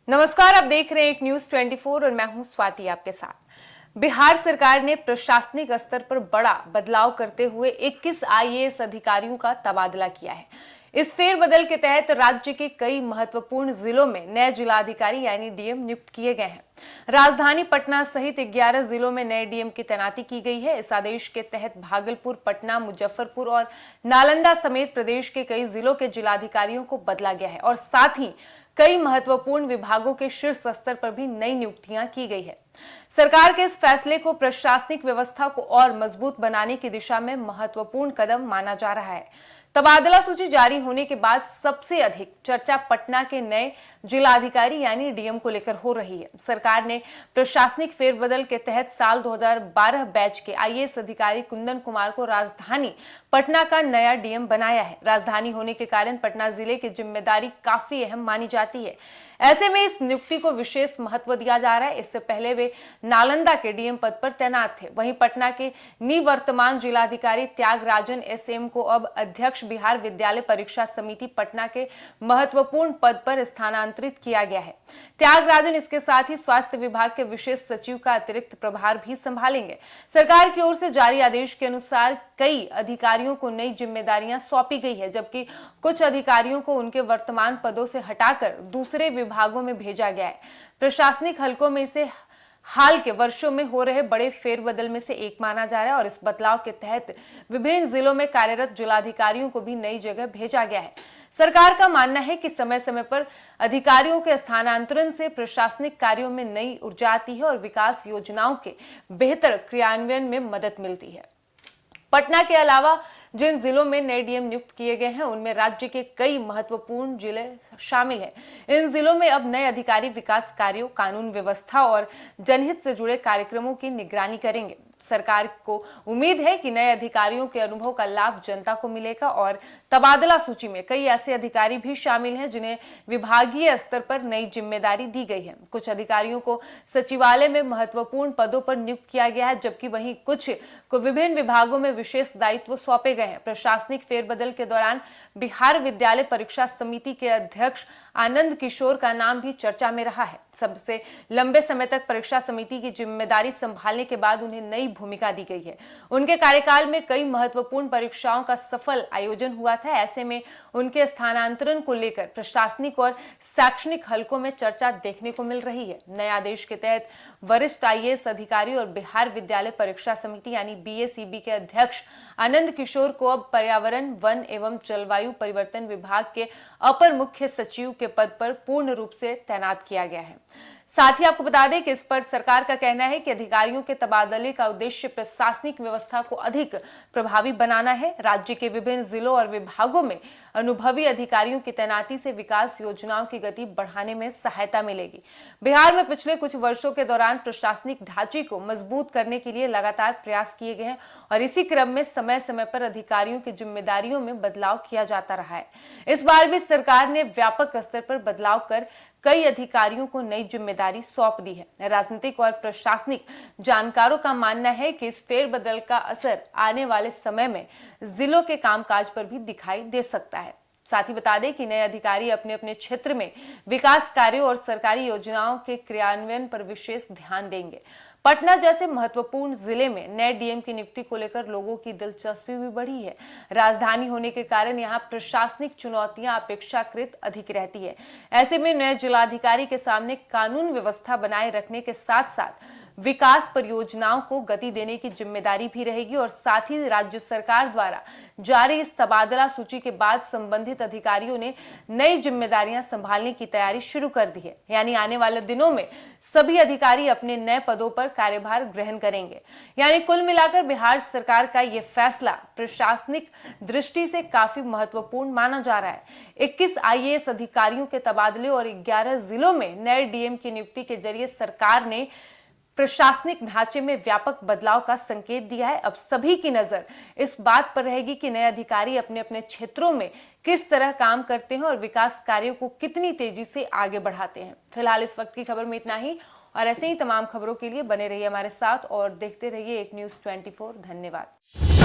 नमस्कार, आप देख रहे हैं एक न्यूज 24 और मैं हूं स्वाति आपके साथ। बिहार सरकार ने प्रशासनिक स्तर पर बड़ा बदलाव करते हुए 21 आईएएस अधिकारियों का तबादला किया है। इस फेरबदल के तहत राज्य के कई महत्वपूर्ण जिलों में नए जिलाधिकारी यानी डीएम नियुक्त किए गए हैं। राजधानी पटना सहित 11 जिलों में नए डीएम की तैनाती की गई है। इस आदेश के तहत भागलपुर, पटना, मुजफ्फरपुर और नालंदा समेत प्रदेश के कई जिलों के जिलाधिकारियों को बदला गया है और साथ ही कई महत्वपूर्ण विभागों के शीर्ष स्तर पर भी नई नियुक्तियां की गई है। सरकार के इस फैसले को प्रशासनिक व्यवस्था को और मजबूत बनाने की दिशा में महत्वपूर्ण कदम माना जा रहा है। तबादला सूची जारी होने के बाद सबसे अधिक चर्चा पटना के नए जिलाधिकारी यानी डीएम को लेकर हो रही है। सरकार ने प्रशासनिक फेरबदल के तहत साल 2012 बैच के आईएएस अधिकारी कुंदन कुमार को राजधानी पटना का नया डीएम बनाया है। राजधानी होने के कारण पटना जिले की जिम्मेदारी काफी अहम मानी जाती है। ऐसे में इस नियुक्ति को विशेष महत्व दिया जा रहा है। इससे पहले वे नालंदा के डीएम पद पर तैनात थे। वहीं पटना के निवर्तमान जिलाधिकारी त्यागराजन एसएम को अब अध्यक्ष बिहार विद्यालय परीक्षा समिति पटना के महत्वपूर्ण पद पर स्थानांतरित किया गया है। त्यागराजन इसके साथ ही स्वास्थ्य विभाग के विशेष सचिव का अतिरिक्त प्रभार भी संभालेंगे। सरकार की ओर से जारी आदेश के अनुसार कई अधिकारियों को नई जिम्मेदारियां सौंपी गई है, जबकि कुछ अधिकारियों को उनके वर्तमान पदों से हटाकर दूसरे विभागों में भेजा गया है। प्रशासनिक हलकों में इसे हाल के वर्षों में हो रहे बड़े फेरबदल में से एक माना जा रहा है और इस बदलाव के तहत विभिन्न जिलों में कार्यरत जिलाधिकारियों को भी नई जगह भेजा गया है। सरकार का मानना है कि समय समय पर अधिकारियों के स्थानांतरण से प्रशासनिक कार्यों में नई ऊर्जा आती है और विकास योजनाओं के बेहतर क्रियान्वयन में मदद मिलती है। पटना के अलावा जिन जिलों में नए डीएम नियुक्त किए गए हैं उनमें राज्य के कई महत्वपूर्ण जिले शामिल हैं। इन जिलों में अब नए अधिकारी विकास कार्यों, कानून व्यवस्था और जनहित से जुड़े कार्यक्रमों की निगरानी करेंगे। सरकार को उम्मीद है कि नए अधिकारियों के अनुभव का लाभ जनता को मिलेगा और तबादला सूची में कई ऐसे अधिकारी भी शामिल हैं जिन्हें विभागीय स्तर पर नई जिम्मेदारी दी गई है। कुछ अधिकारियों को सचिवालय में महत्वपूर्ण पदों पर नियुक्त किया गया है, जबकि वहीं कुछ को विभिन्न विभागों में विशेष दायित्व सौंपे गए हैं। प्रशासनिक फेरबदल के दौरान बिहार विद्यालय परीक्षा समिति के अध्यक्ष आनंद किशोर का नाम भी चर्चा में रहा है। सबसे लंबे समय तक परीक्षा समिति की जिम्मेदारी संभालने के बाद उन्हें नई भूमिका दी गई है। उनके कार्यकाल में कई महत्वपूर्ण परीक्षाओं का सफल आयोजन हुआ था। ऐसे में उनके स्थानांतरण को लेकर प्रशासनिक और शैक्षणिक हलकों में चर्चा देखने को मिल रही है। नए आदेश के तहत वरिष्ठ आईएएस अधिकारी और बिहार विद्यालय परीक्षा समिति यानी बीएसईबी के अध्यक्ष आनंद किशोर को अब पर्यावरण, वन एवं जलवायु परिवर्तन विभाग के अपर मुख्य सचिव के पद पर पूर्ण रूप से तैनात किया गया है। साथ ही आपको बता दें कि इस पर सरकार का कहना है कि अधिकारियों के तबादले का उद्देश्य प्रशासनिक व्यवस्था को अधिक प्रभावी बनाना है। राज्य के विभिन्न जिलों और विभागों में अनुभवी अधिकारियों की तैनाती से विकास योजनाओं की गति बढ़ाने में सहायता मिलेगी। बिहार में पिछले कुछ वर्षों के दौरान प्रशासनिक ढांचे को मजबूत करने के लिए लगातार प्रयास किए गए हैं और इसी क्रम में समय समय पर अधिकारियों की जिम्मेदारियों में बदलाव किया जाता रहा है। इस बार भी सरकार ने व्यापक स्तर पर बदलाव कर कई अधिकारियों को नई जिम्मेदारी सौंप दी है। राजनीतिक और प्रशासनिक जानकारों का मानना है कि इस फेरबदल का असर आने वाले समय में जिलों के कामकाज पर भी दिखाई दे सकता है। साथ ही बता दें कि नए अधिकारी अपने अपने क्षेत्र में विकास कार्यों और सरकारी योजनाओं के क्रियान्वयन पर विशेष ध्यान देंगे। पटना जैसे महत्वपूर्ण जिले में नए डीएम की नियुक्ति को लेकर लोगों की दिलचस्पी भी बढ़ी है। राजधानी होने के कारण यहां प्रशासनिक चुनौतियां अपेक्षाकृत अधिक रहती है। ऐसे में नए जिलाधिकारी के सामने कानून व्यवस्था बनाए रखने के साथ साथ विकास परियोजनाओं को गति देने की जिम्मेदारी भी रहेगी और साथ ही राज्य सरकार द्वारा जारी इस तबादला सूची के बाद संबंधित अधिकारियों ने नई जिम्मेदारियां संभालने की तैयारी शुरू कर दी है। यानी आने वाले दिनों में सभी अधिकारी अपने नए पदों पर कार्यभार ग्रहण करेंगे। यानी कुल मिलाकर बिहार सरकार का यह फैसला प्रशासनिक दृष्टि से काफी महत्वपूर्ण माना जा रहा है। 21 आईएएस अधिकारियों के तबादले और 11 जिलों में नए डीएम की नियुक्ति के जरिए सरकार ने प्रशासनिक ढांचे में व्यापक बदलाव का संकेत दिया है। अब सभी की नजर इस बात पर रहेगी कि नए अधिकारी अपने अपने क्षेत्रों में किस तरह काम करते हैं और विकास कार्यों को कितनी तेजी से आगे बढ़ाते हैं। फिलहाल इस वक्त की खबर में इतना ही और ऐसे ही तमाम खबरों के लिए बने रहिए हमारे साथ और देखते रहिए एक न्यूज़ 24। धन्यवाद।